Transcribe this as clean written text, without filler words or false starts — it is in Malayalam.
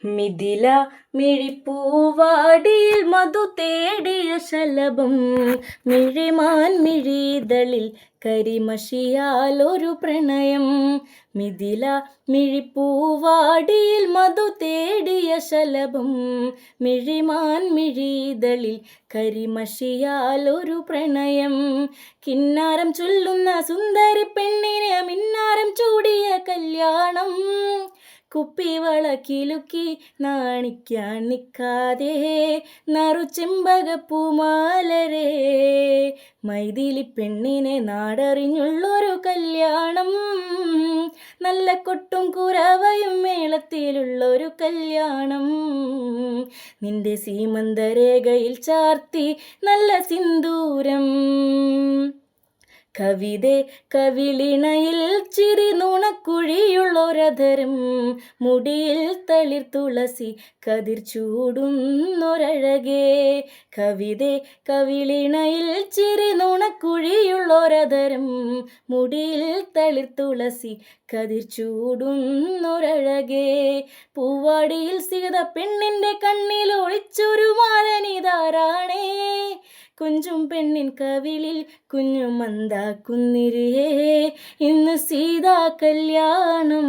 മിഥില മിഴിപ്പൂവാടിയിൽ മധു തേടിയ ശലഭം, മിഴിമാൻ മിഴിതളിൽ കരിമഷിയാൽ ഒരു പ്രണയം. മിഥില മിഴിപ്പൂവാടിയിൽ മധു തേടിയ ശലഭം, മിഴിമാൻ മിഴിതളിൽ കരിമഷിയാൽ ഒരു പ്രണയം. കിന്നാരം ചൊല്ലുന്ന സുന്ദരി പെണ്ണിനെ മിന്നാരം ചൂടിയ കല്യാണം, കുപ്പിവള കിലുക്കി നാണിക്കാൻ നിൽക്കാതെ നറുചെമ്പകപ്പൂമാലരേ. മൈഥിലി പെണ്ണിനെ നാടറിഞ്ഞുള്ളൊരു കല്യാണം, നല്ല കൊട്ടും കുരവയും മേളത്തിലുള്ളൊരു കല്യാണം. നിന്റെ സീമന്തരേഖയിൽ ചാർത്തി നല്ല സിന്ദൂരം, കവിതേ കവിളിണയിൽ ചിരി നുണക്കുഴിയുള്ളൊരധരം, മുടിയിൽ തളിർ തുളസി കതിർ ചൂടുന്നൊരഴകേ. കവിതേ കവിളിണയിൽ ചിരി നുണക്കുഴിയുള്ളൊരധരം, മുടിയിൽ തളിർ തുളസി കതിർ ചൂടുന്നൊരഴകേ. പൂവാടിയിൽ സീത പെണ്ണിൻ്റെ കണ്ണിൽ ഒളിച്ചൊരു മാരനിതാരാണേ, കുഞ്ചും പെണ്ണിൻ കവിളിൽ കുഞ്ഞു മന്ദാക്കുന്നിരിയേ, ഇന്ന് സീതാ കല്യാണം.